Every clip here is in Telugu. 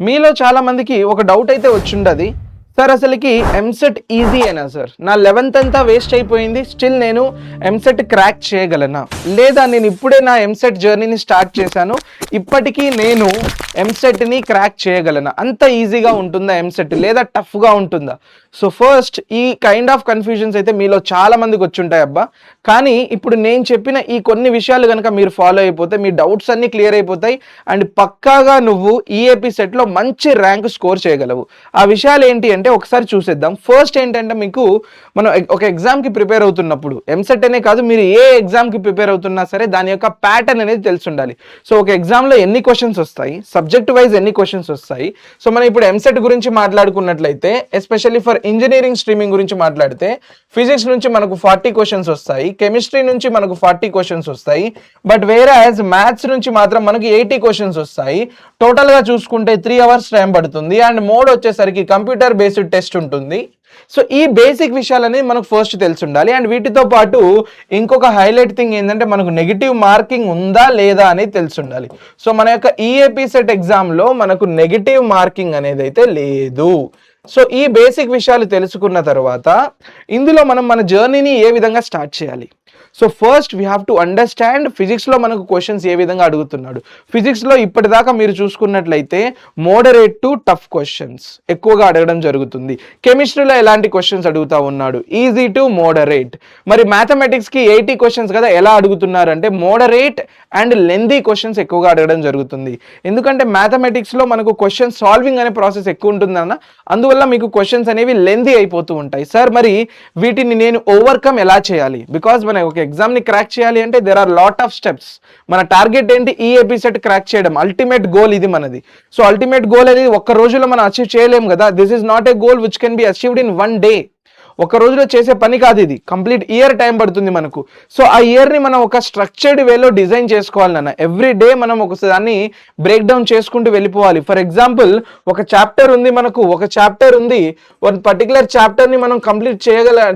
మీలో చాలా మందికి ఒక డౌట్ అయితే వచ్చుండది. సార్ అసలకి ఎంసెట్ ఈజీయేనా సార్? నా 11థ్ అంతా వేస్ట్ అయిపోయింది. స్టిల్ నేను ఎంసెట్ క్రాక్ చేయగలనా? లేదా నేను ఇప్పుడే నా ఎంసెట్ జర్నీని స్టార్ట్ చేశాను. ఇప్పటికీ నేను ఎంసెట్‌ని క్రాక్ చేయగలనా? అంత ఈజీగా ఉంటుందా ఎంసెట్? లేదా టఫ్‌గా ఉంటుందా? సో ఫస్ట్ ఈ కైండ్ ఆఫ్ కన్‌ఫ్యూజన్స్ అయితే మీలో చాలా మందికి వచ్చుంటాయి అబ్బా! కానీ ఇప్పుడు నేను చెప్పిన ఈ కొన్ని విషయాలు గనక మీరు ఫాలో అయిపోతే మీ డౌట్స్ అన్నీ క్లియర్ అయిపోతాయి. అండ్ పక్కాగా నువ్వు ఈఏపీ సెట్‌లో మంచి ర్యాంక్ స్కోర్ చేయగలవు. ఆ విషయాలు ఏంటి అంటే ఒకసారి చూసేద్దాం. ఫస్ట్ ఏంటంటే మీకు మనం ఒక ఎగ్జామ్‌కి ప్రిపేర్ అవుతున్నప్పుడు ఎంసెట్ అనే కాదు మీరు ఏ ఎగ్జామ్‌కి ప్రిపేర్ అవుతున్నా సరే దాని యొక్క ప్యాటర్న్ అనేది తెలిసుండాలి. సో ఒక ఎగ్జామ్‌లో ఎన్ని క్వెషన్స్ వస్తాయి? సబ్జెక్ట్ వైస్ ఎన్ని క్వెషన్స్ వస్తాయి? సో మనం ఇప్పుడు ఎంసెట్ గురించి మాట్లాడుకున్నట్లయితే ఎస్పెషల్లీ ఫర్ ఇంజినీరింగ్ స్ట్రీమింగ్ గురించి మాట్లాడితే ఫిజిక్స్ నుంచి మనకు 40 క్వెషన్స్ వస్తాయి. కెమిస్ట్రీ నుంచి మనకు 40 క్వెషన్స్ వస్తాయి. బట్ వేరాజ్ మ్యాథ్స్ నుంచి మాత్రం మనకి 80 క్వెషన్స్ వస్తాయి. టోటల్‌గా చూసుకుంటే 3 అవర్స్ టైం పడుతుంది. అండ్ మోడ్ వచ్చేసరికి కంప్యూటర్ బేస్డ్ టెస్ట్ ఉంటుంది. సో ఈ బేసిక్ విషయాలనేది మనకు ఫస్ట్ తెలిసుండాలి. అండ్ వీటితో పాటు ఇంకొక హైలైట్ థింగ్ ఏంటంటే మనకు నెగెటివ్ మార్కింగ్ ఉందా లేదా అనేది తెలిసుండాలి. సో మన యొక్క ఈఏపీ సెట్ ఎగ్జామ్లో మనకు నెగెటివ్ మార్కింగ్ అనేది అయితే లేదు. సో ఈ బేసిక్ విషయాలు తెలుసుకున్న తర్వాత ఇందులో మనం మన జర్నీని ఏ విధంగా స్టార్ట్ చేయాలి? So first we have to understand ఫిజిక్స్లో మనకు క్వశ్చన్స్ ఏ విధంగా అడుగుతున్నాడు. ఫిజిక్స్లో ఇప్పటిదాకా మీరు చూసుకున్నట్లయితే మోడరేట్ టు టఫ్ క్వశ్చన్స్ ఎక్కువగా అడగడం జరుగుతుంది. కెమిస్ట్రీలో ఎలాంటి క్వశ్చన్స్ అడుగుతా ఉన్నాడు? Easy to moderate. మరి మ్యాథమెటిక్స్కి 80 క్వశ్చన్స్ కదా, ఎలా అడుగుతున్నారు అంటే మోడరేట్ అండ్ లెందీ క్వశ్చన్స్ ఎక్కువగా అడగడం జరుగుతుంది. ఎందుకంటే మ్యాథమెటిక్స్లో మనకు క్వశ్చన్ సాల్వింగ్ అనే ప్రాసెస్ ఎక్కువ ఉంటుందన్న, అందువల్ల మీకు క్వశ్చన్స్ అనేవి లెందీ అయిపోతూ ఉంటాయి. సార్ మరి వీటిని నేను ఓవర్కమ్ ఎలా చేయాలి? బికాజ్ మన ఒక ఎగ్జామ్ని క్రాక్ చేయాలి అంటే there are lot of steps. మన టార్గెట్ ఏంటి? ఈఏపీ సెట్ క్రాక్ చేయడం. అల్టిమేట్ గోల్ ఇది మనది. సో అల్టిమేట్ గోల్ అనేది ఒక్క రోజులో మనం అచీవ్ చేయలేము కదా. This is not a goal which can be achieved in 1 day. ఒక రోజులో చేసే పని కాదు ఇది. కంప్లీట్ ఇయర్ టైం పడుతుంది మనకు. సో ఆ ఇయర్ని మనం ఒక స్ట్రక్చర్డ్ వేలో డిజైన్ చేసుకోవాలి నాన్న. ఎవ్రీ డే మనం ఒకసారి బ్రేక్ డౌన్ చేసుకుంటూ వెళ్ళిపోవాలి. ఫర్ ఎగ్జాంపుల్ ఒక చాప్టర్ ఉంది మనకు, ఒక చాప్టర్ ఉంది, వన్ పర్టికులర్ చాప్టర్ని మనం కంప్లీట్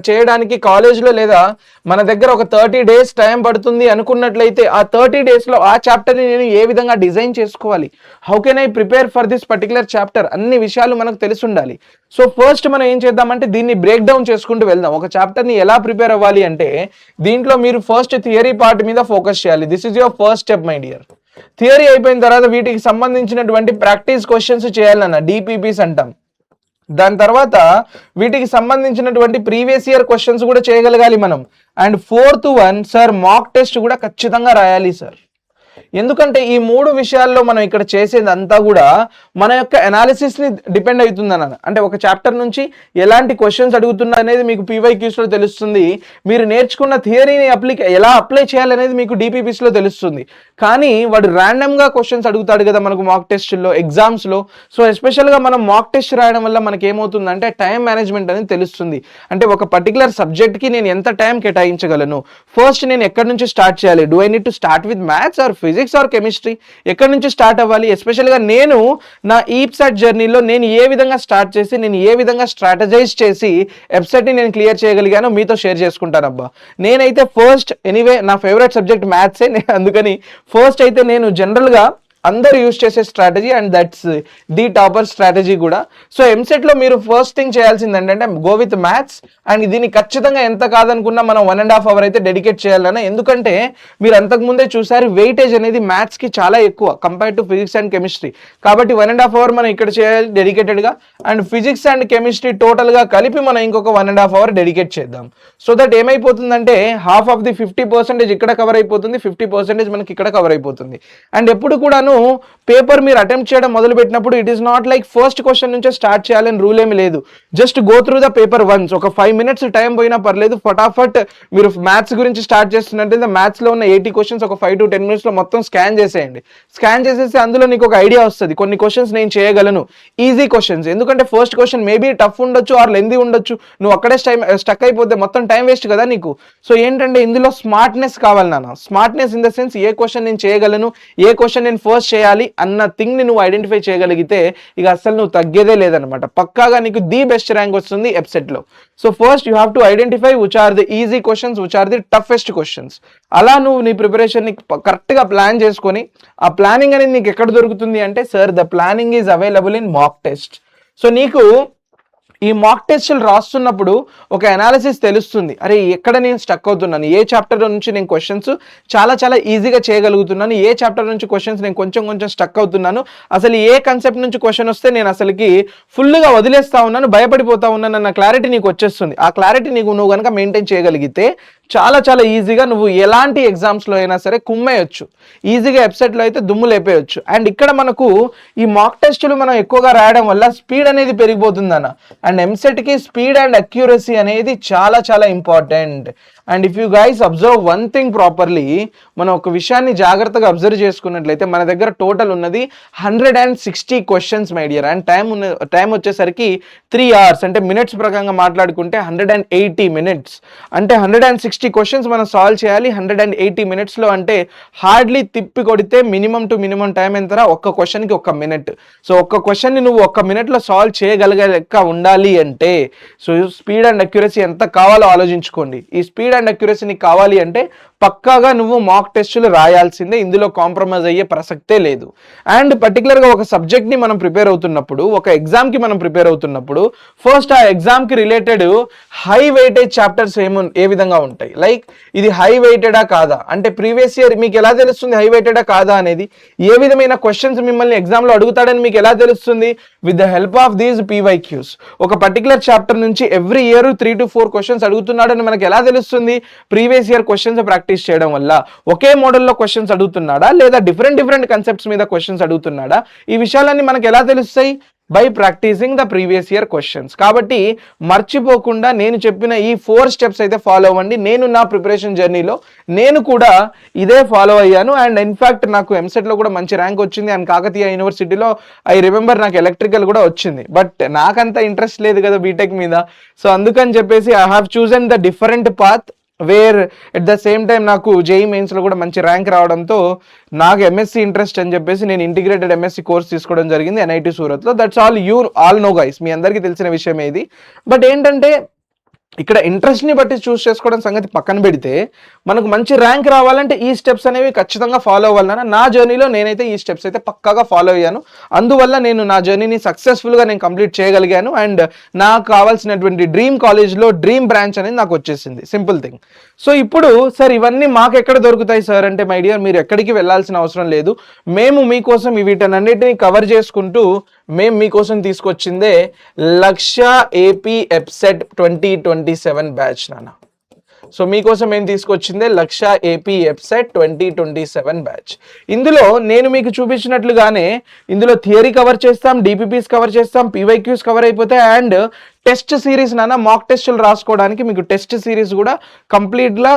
చేయడానికి కాలేజ్లో లేదా మన దగ్గర ఒక 30 days టైం పడుతుంది అనుకున్నట్లయితే ఆ 30 daysలో ఆ చాప్టర్ని నేను ఏ విధంగా డిజైన్ చేసుకోవాలి? How can I prepare for this particular chapter? అన్ని విషయాలు మనకు తెలిసి ఉండాలి. సో ఫస్ట్ మనం ఏం చేద్దామంటే దీన్ని బ్రేక్ డౌన్ చేసుకుంటూ వెళ్దాం. ఒక చాప్టర్ని ఎలా ప్రిపేర్ అవ్వాలి అంటే దీంట్లో మీరు ఫస్ట్ థియరీ పార్ట్ మీద ఫోకస్ చేయాలి. This is your first step my dear. Theory అయిపోయిన తర్వాత వీటికి సంబంధించినటువంటి ప్రాక్టీస్ క్వశ్చన్స్ చేయాలన్న, డిపిపిస్ అంటాం. దాని తర్వాత వీటికి సంబంధించినటువంటి ప్రీవియస్ ఇయర్ క్వశ్చన్స్ కూడా చేయగలగాలి మనం. And 4th one sir mock test కూడా ఖచ్చితంగా రాయాలి సార్. ఎందుకంటే ఈ 3 విషయాల్లో మనం ఇక్కడ చేసేది అంతా కూడా మన యొక్క అనాలిసిస్ని డిపెండ్ అవుతుంది అన్న. అంటే ఒక చాప్టర్ నుంచి ఎలాంటి క్వశ్చన్స్ అడుగుతున్నా అనేది మీకు పీవైక్యూస్లో తెలుస్తుంది. మీరు నేర్చుకున్న థియరీని ఎలా అప్లై చేయాలనేది మీకు డిపిపిస్లో తెలుస్తుంది. కానీ వాడు ర్యాండమ్గా క్వశ్చన్స్ అడుగుతాడు కదా మనకు మాక్ టెస్ట్లో, ఎగ్జామ్స్లో. సో ఎస్పెషల్గా మనం మాక్ టెస్ట్ రాయడం వల్ల మనకి ఏమవుతుందంటే టైం మేనేజ్మెంట్ అనేది తెలుస్తుంది. అంటే ఒక పర్టికులర్ సబ్జెక్ట్కి నేను ఎంత టైం కేటాయించగలను, ఫస్ట్ నేను ఎక్కడి నుంచి స్టార్ట్ చేయాలి, do I need to start with maths or physics or chemistry, ఎక్కడి నుంచి స్టార్ట్ అవ్వాలి? ఎస్పెషల్గా నేను నా ఈప్సెట్ జర్నీలో నేను ఏ విధంగా స్టార్ట్ చేసి నేను ఏ విధంగా స్ట్రాటజైజ్ చేసి ఎప్సెట్ని నేను క్లియర్ చేయగలిగానో మీతో షేర్ చేసుకుంటానబ్బా. నేనైతే ఫస్ట్ ఎనీవే నా ఫేవరెట్ సబ్జెక్ట్ మ్యాథ్సే, అందుకని ఫస్ట్ అయితే నేను జనరల్గా అందరు యూజ్ చేసే strategy and that's the topper strategy కూడా. సో ఎంసెట్లో మీరు ఫస్ట్ థింగ్ చేయాల్సింది ఏంటంటే గో విత్ మ్యాథ్స్. అండ్ దీన్ని ఖచ్చితంగా ఎంత కాదనుకున్నా మనం 1.5 hours అయితే డెడికేట్ చేయాలన్నా. ఎందుకంటే మీరు అంతకుముందే చూసారు వెయిటేజ్ అనేది మ్యాథ్స్కి చాలా ఎక్కువ compare to physics and chemistry. కాబట్టి 1.5 hours మనం ఇక్కడ చేయాలి డెడికేటెడ్గా. అండ్ ఫిజిక్స్ అండ్ కెమిస్ట్రీ టోటల్గా కలిపి మనం ఇంకొక 1.5 hours డెడికేట్ చేద్దాం. సో దట్ ఏమైపోతుందంటే హాఫ్ ఆఫ్ ది 50% ఇక్కడ కవర్ అయిపోతుంది, 50% మనకి ఇక్కడ కవర్ అయిపోతుంది. అండ్ ఎప్పుడు కూడాను పేపర్ మీరు అటెంప్ట్ చేయడం మొదలు పెట్టినప్పుడు it is not like first question నుంచే స్టార్ట్ చేయాలని రూల్ ఏమి లేదు. Just go through the paper once. ఒక 5 minutes టైం పోయినా పర్లేదు, ఫటాఫట్ మీరు మ్యాథ్స్ గురించి స్టార్ట్ చేస్తున్నట్లయితే మ్యాథ్స్లో ఉన్న 80 questions ఒక 5 to 10 minutes మొత్తం స్కాన్ చేసేయండి. స్కాన్ చేసేసి అందులో నీకు ఒక ఐడియా వస్తుంది, కొన్ని క్వశ్చన్స్ నేను చేయగలను, ఈజీ క్వశ్చన్స్. ఎందుకంటే ఫస్ట్ క్వశ్చన్ మేబీ టఫ్ ఉండొచ్చు ఆర్ లెందీ ఉండొచ్చు, నువ్వు అక్కడే స్టక్ అయిపోతే మొత్తం టైం వేస్ట్ కదా నీకు. సో ఏంటంటే ఇందులో స్మార్ట్నెస్ కావాలి నాన్న. Smartness in the sense A question నేను చేయగలను, ఏ క్వశ్చన్ నేను ఫస్ట్ ఫోకస్ చేయాలి అన్న థింగ్ని నువ్వు ఐడెంటిఫై చేయగలిగితే ఇక అసలు నువ్వు తగ్గేదే లేదనమాట. పక్కాగా నీకు ది బెస్ట్ ర్యాంక్ వస్తుంది ఎప్సెట్లో. So first you have to identify which are the easy questions, which are the toughest questions. అలా నువ్వు నీ ప్రిపరేషన్ని కరెక్ట్గా ప్లాన్ చేసుకొని, ఆ ప్లానింగ్ అనేది నీకు ఎక్కడ దొరుకుతుంది అంటే, sir the planning is available in mock test. So నీకు ఈ మాక్ టెస్టులు రాస్తున్నప్పుడు ఒక అనాలిసిస్ తెలుస్తుంది, అరే ఎక్కడ నేను స్టక్ అవుతున్నాను, ఏ చాప్టర్ నుంచి నేను క్వశ్చన్స్ చాలా చాలా ఈజీగా చేయగలుగుతున్నాను, ఏ చాప్టర్ నుంచి క్వశ్చన్స్ నేను కొంచెం కొంచెం స్టక్ అవుతున్నాను, అసలు ఏ కాన్సెప్ట్ నుంచి క్వశ్చన్ వస్తే నేను అసలుకి ఫుల్గా వదిలేస్తా ఉన్నాను, భయపడిపోతా ఉన్నాను అన్న క్లారిటీ నీకు వచ్చేస్తుంది. ఆ క్లారిటీ నువ్వు కనుక మెయింటైన్ చేయగలిగితే చాలా చాలా ఈజీగా నువ్వు ఎలాంటి ఎగ్జామ్స్లో అయినా సరే కుమ్మేయొచ్చు, ఈజీగా వెబ్సైట్లో అయితే దుమ్ము లేపేయచ్చు. అండ్ ఇక్కడ మనకు ఈ మాక్ టెస్టులు మనం ఎక్కువగా రాయడం వల్ల స్పీడ్ అనేది పెరిగిపోతుంది అన్న. అండ్ ఎంసెట్కి స్పీడ్ అండ్ అక్యూరసీ అనేది చాలా చాలా important. And if you guys observe one thing properly, మనం ఒక విషయాన్ని జాగ్రత్తగా అబ్జర్వ్ చేసుకున్నట్లయితే మన దగ్గర టోటల్ ఉన్నది 160 questions my dear. And time వచ్చేసరికి 3 hours, అంటే మినిట్స్ ప్రకారంగా మాట్లాడుకుంటే 180 minutes. అంటే 160 క్వశ్చన్స్ మనం సాల్వ్ చేయాలి 180 minutesలో. అంటే హార్డ్లీ తిప్పి కొడితే మినిమం టు మినిమం టైం ఎంత, ఒక్క క్వశ్చన్కి 1 minute. సో ఒక్క క్వశ్చన్ని నువ్వు 1 minuteలో సాల్వ్ చేయగలిగే లెక్క ఉండాలి అంటే, సో స్పీడ్ అండ్ అక్యురసీ ఎంత కావాలో ఆలోచించుకోండి. ఈ స్పీడ్ అండ్ అక్యురసీ నీకు కావాలి అంటే పక్కాగా నువ్వు మాక్ టెస్టులు రాయాల్సిందే, ఇందులో కాంప్రమైజ్ అయ్యే ప్రసక్తే లేదు. అండ్ పర్టికులర్గా ఒక సబ్జెక్ట్ని మనం ప్రిపేర్ అవుతున్నప్పుడు, ఒక ఎగ్జామ్కి మనం ప్రిపేర్ అవుతున్నప్పుడు, ఫస్ట్ ఆ ఎగ్జామ్కి రిలేటెడ్ హై వెయిటేజ్ చాప్టర్స్ ఏ విధంగా ఉంటాయి, లైక్ ఇది హై వెయిటెడా కాదా, అంటే ప్రీవియస్ ఇయర్ మీకు ఎలా తెలుస్తుంది హై వెయిటెడా కాదా అనేది, ఏ విధమైన క్వశ్చన్స్ మిమ్మల్ని ఎగ్జామ్లో అడుగుతాడని మీకు ఎలా తెలుస్తుంది, with the help of these PYQs. ఒక పర్టికులర్ చాప్టర్ నుంచి ఎవ్రీ ఇయర్ 3 to 4 క్వశ్చన్స్ అడుగుతున్నాడని మనకు ఎలా తెలుస్తుంది, ప్రీవియస్ ఇయర్ క్వశ్చన్స్ ప్రాక్టీస్ చేయడం వల్ల. ఒకే మోడల్లో క్వశ్చన్స్ అడుగుతున్నాడా లేదా డిఫరెంట్ కాన్సెప్ట్స్ మీద క్వశ్చన్స్ అడుగుతున్నాడా, ఈ విషయాలన్నీ మనకు ఎలా తెలుస్తాయి, by practising the previous year questions. కాబట్టి మర్చిపోకుండా నేను చెప్పిన ఈ 4 steps అయితే ఫాలో అవ్వండి. నేను నా ప్రిపరేషన్ జర్నీలో నేను కూడా ఇదే ఫాలో అయ్యాను. అండ్ ఇన్ఫ్యాక్ట్ నాకు ఎంసెట్లో కూడా మంచి ర్యాంక్ వచ్చింది. అండ్ కాకతీయ యూనివర్సిటీలో ఐ రిమెంబర్ నాకు ఎలక్ట్రికల్ కూడా వచ్చింది. బట్ నాకంత ఇంట్రెస్ట్ లేదు కదా బీటెక్ మీద. సో అందుకని చెప్పేసి I have chosen the different path where at the same time నాకు జేఈ మెయిన్స్లో కూడా మంచి ర్యాంక్ రావడంతో నాకు ఎంఎస్సి ఇంట్రెస్ట్ అని చెప్పేసి నేను ఇంటిగ్రేటెడ్ ఎంఎస్సి కోర్స్ తీసుకోవడం జరిగింది ఎన్ఐటి సూరత్లో. దట్స్ ఆల్ నో గైస్, మీ అందరికీ తెలిసిన విషయమే ఇది. బట్ ఏంటంటే ఇక్కడ ఇంట్రెస్ట్ని బట్టి చూస్ చేసుకోవడం సంగతి పక్కన పెడితే, మనకు మంచి ర్యాంక్ రావాలంటే ఈ స్టెప్స్ అనేవి ఖచ్చితంగా ఫాలో అవ్వాలన్నా. నా జర్నీలో నేనైతే ఈ స్టెప్స్ అయితే పక్కాగా ఫాలో అయ్యాను. అందువల్ల నేను నా జర్నీని సక్సెస్ఫుల్గా నేను కంప్లీట్ చేయగలిగాను. అండ్ నాకు కావాల్సినటువంటి డ్రీమ్ కాలేజ్లో డ్రీమ్ బ్రాంచ్ అనేది నాకు వచ్చేసింది, సింపుల్ థింగ్. సో ఇప్పుడు సార్ ఇవన్నీ మాకు ఎక్కడ దొరుకుతాయి సార్ అంటే, మై డియర్ మీరు ఎక్కడికి వెళ్ళాల్సిన అవసరం లేదు. మేము మీకోసం వీటన్నిటిని కవర్ చేసుకుంటూ మేము మీకోసం తీసుకొచ్చిందే లక్ష ఏపీ ఎప్సెట్ 2027 బ్యాచ్ నాన్న. సో మీకోసం ఏం తీసుకొచ్చిందే లక్ష ఏపీ ఎప్సెట్ 2027 బ్యాచ్. ఇందులో నేను మీకు చూపించినట్లుగానే ఇందులో థియరీ కవర్ చేస్తాం, డిపిపిస్ కవర్ చేస్తాం, పీవైక్యూస్ కవర్ అయిపోతాయి. అండ్ టెస్ట్ సిరీస్ నాన్న, మాక్ టెస్టులు రాసుకోవడానికి మీకు టెస్ట్ సిరీస్ కూడా కంప్లీట్గా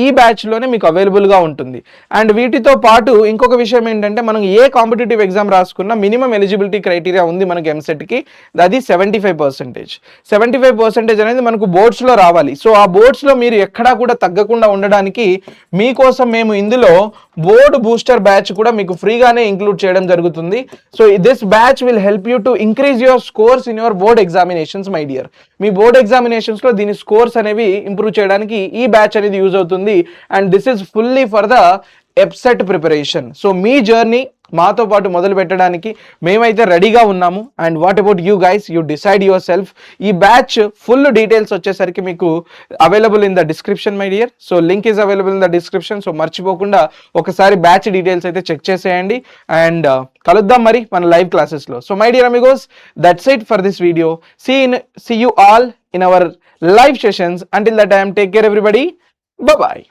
ఈ బ్యాచ్లోనే మీకు అవైలబుల్గా ఉంటుంది. అండ్ వీటితో పాటు ఇంకొక విషయం ఏంటంటే, మనం ఏ కాంపిటేటివ్ ఎగ్జామ్ రాసుకున్నా మినిమం ఎలిజిబిలిటీ క్రైటీరియా ఉంది మనకి ఎంసెట్కి, అది 75%. 75% అనేది మనకు బోర్డ్స్లో రావాలి. సో ఆ బోర్డ్స్లో మీరు ఎక్కడా కూడా తగ్గకుండా ఉండడానికి మీకోసం మేము ఇందులో బోర్డ్ బూస్టర్ బ్యాచ్ కూడా మీకు ఫ్రీగానే ఇంక్లూడ్ చేయడం జరుగుతుంది. So this batch will help you to increase your scores in your board examinations my dear. మీ బోర్డ్ ఎగ్జామినేషన్స్లో దీని స్కోర్స్ అనేవి ఇంప్రూవ్ చేయడానికి ఈ బ్యాచ్ అనేది యూజ్ అవుతుంది. And this is fully for the EAPCET preparation. So మీ జర్నీ మాతో పాటు మొదలు పెట్టడానికి మేమైతే రెడీగా ఉన్నాము. And what about you guys, you decide yourself. ఈ బ్యాచ్ ఫుల్ డీటెయిల్స్ వచ్చేసరికి మీకు available in the description my dear. So link is available in the description. So మర్చిపోకుండా ఒకసారి బ్యాచ్ డీటెయిల్స్ అయితే చెక్ చేసేయండి. అండ్ కలుద్దాం మరి మన లైవ్ క్లాసెస్లో. So my dear amigos, that's it for this video. See you all in our live sessions. Until that time, take care everybody. Bye bye.